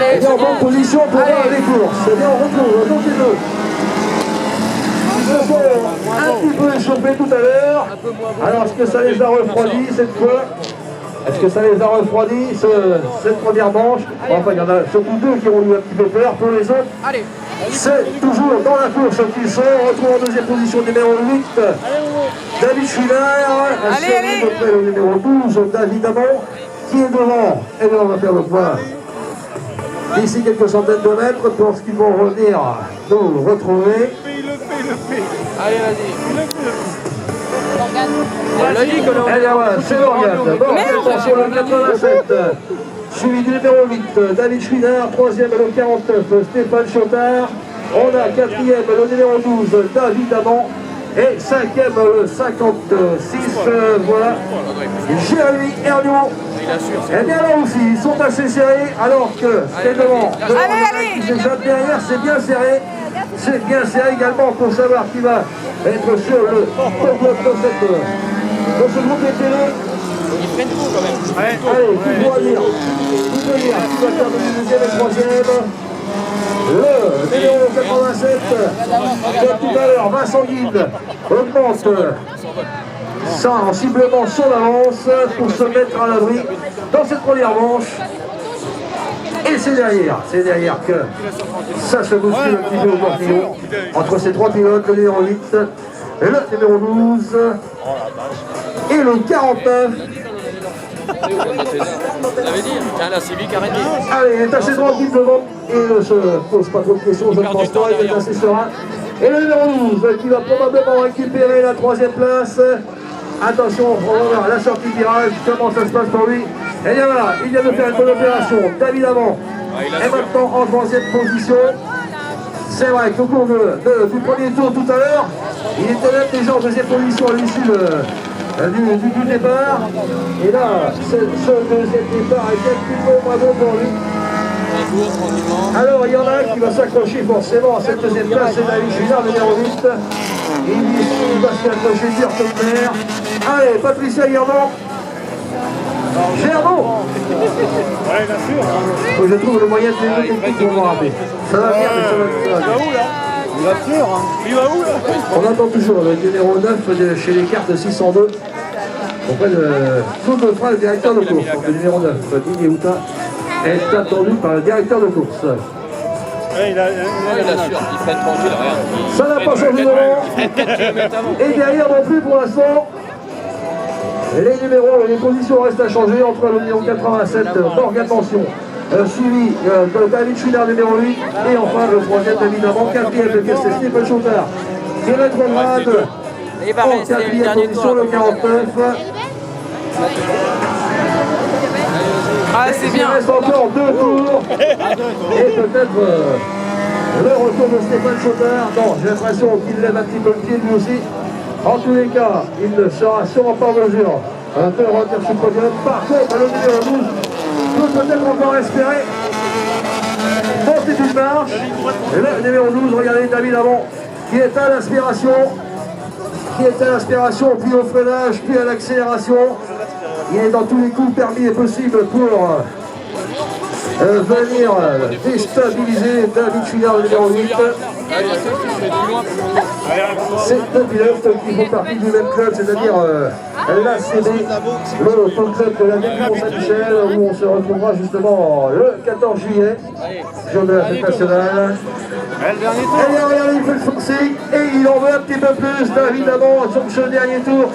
est bien en bonne position pour voir les courses. C'est bien en retour, donc les deux. Ils se sont un petit peu échauffés tout à l'heure. Alors, est-ce que ça les a refroidis cette fois? Est-ce que ça les a refroidis cette première manche? Enfin, il y en a surtout deux qui ont eu un petit peu peur. Pour les autres, c'est toujours dans la course qu'ils sont. On retrouve en deuxième position numéro 8, David Schwiner. Allez, le numéro 12, David Amon, qui est devant. Et bien, on va faire le point d'ici quelques centaines de mètres pour ce qu'ils vont revenir nous retrouver. Allez, vas-y. C'est Morgane. Attention, le 87. Suivi du numéro 8, David Schwiner. Troisième, le 49, Stéphane Chotard. On a quatrième, le numéro 12, David Amon. Et cinquième, le 56, voilà, Jérémy Hernion. Et bien là aussi, ils sont assez serrés, alors que c'est devant. Déjà derrière, c'est bien serré. C'est bien serré également pour savoir qui va être sur le top bloc de ce groupe des télé. Ils prennent tout quand même. Allez, qui doit dire qui va terminer deuxième et troisième. Le numéro 87 de tout à l'heure, Vincent Guide, augmente sensiblement son avance pour se mettre à l'abri dans cette première manche. Et c'est derrière que ça se bouscule un petit peu au portillon entre ces trois pilotes, le numéro 8, le numéro 12 et le 49. Allez, il est assez tranquille devant et ne se pose pas trop de questions, je ne pense pas, il est assez serein. Et le numéro 12 qui va probablement récupérer la troisième place. Attention, on va voir la sortie virage, comment ça se passe pour lui. Et bien voilà, il vient de faire une bonne opération, David Amon est maintenant en troisième position. C'est vrai qu'au cours du premier tour tout à l'heure, il était même déjà en deuxième position à l'issue du départ. Et là, ce deuxième départ est un petit peu moins bon pour lui. Alors, il y en a un qui va s'accrocher forcément à cette deuxième place, c'est David Schwiner, numéro 8. Il va s'accrocher dur comme mer. Allez, Patricia Germain. Germain. Ouais, bien sûr. Je trouve le moyen de les deux pour me rappeler. Ça va venir, mais ça va venir. Il va où là? Il va sûr, hein. Il va où là? On attend toujours le numéro 9 chez les cartes 602 auprès de Claude Lefra, le directeur de course. Donc le numéro 9, Didier Houtin, est attendu par le directeur de course. Ouais, il assure, ils prennent tranquille, rien. Ça n'a pas changé devant. Et derrière non plus pour l'instant. Les numéros et les positions restent à changer entre le numéro 87, Morgane Pension, suivi de David Schwiner, numéro 8, et enfin le troisième, évidemment, quatrième, c'est Stéphane Chotard, qui rétrograde en quatrième position, le 49. Ah, c'est bien. Il reste encore 2 tours, et peut-être le retour de Stéphane Chotard. Non, j'ai l'impression qu'il lève un petit peu le pied lui aussi. En tous les cas, il ne sera sûrement pas en mesure de revenir sur le podium. Par contre, le numéro 12 peut peut-être encore espérer monter d'une marche. Et là, le numéro 12, regardez David Amon, qui est à l'aspiration, puis au freinage, puis à l'accélération. Il est dans tous les coups permis et possibles pour venir déstabiliser David Schwiner, le numéro 8. C'est deux pilotes qui font partie du même club, c'est-à-dire l'ACB, le Auto Club de la ville Mont-Saint-Michel, où on se retrouvera justement le 14 juillet, jour de la fête nationale. Et bien, regardez, il fait le forcing et il en veut un petit peu plus, évidemment, sur ce dernier tour.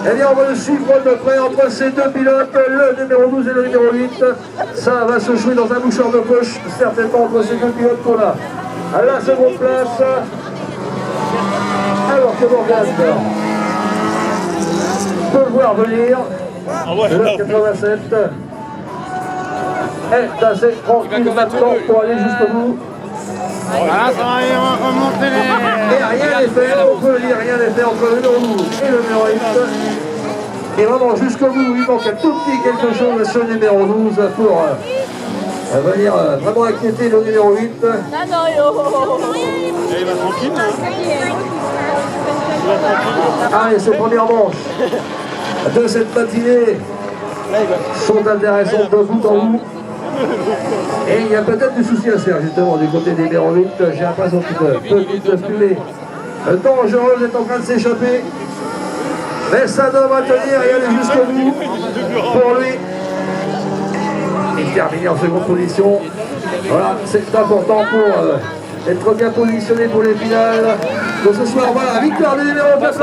Et bien, on va le suivre de près entre ces deux pilotes, le numéro 12 et le numéro 8. Ça va se jouer dans un mouchoir de poche, certainement entre ces deux pilotes qu'on a à la seconde place. Alors que Morgane peut le voir venir, le 87 est assez tranquille maintenant pour aller jusqu'au bout. Ah, ça va, il va remonter les... Et rien n'est fait, on peut le dire, rien n'est fait entre le numéro 12 et le numéro 8. Et vraiment jusqu'au bout, il manque un tout petit quelque chose à ce numéro 12 pour venir vraiment inquiéter le numéro 8. Et il va tranquille, là. Allez, ces premières manches de cette matinée sont intéressantes de bout en bout. Et il y a peut-être du souci à se faire justement du côté des numéros 8. J'ai l'impression qu'une petite fumée dangereuse est en train de s'échapper. Mais ça doit tenir et aller jusqu'au bout pour lui. Il termine en seconde position. Voilà, c'est important pour être bien positionné pour les finales de ce soir. Voilà, victoire du numéro 4.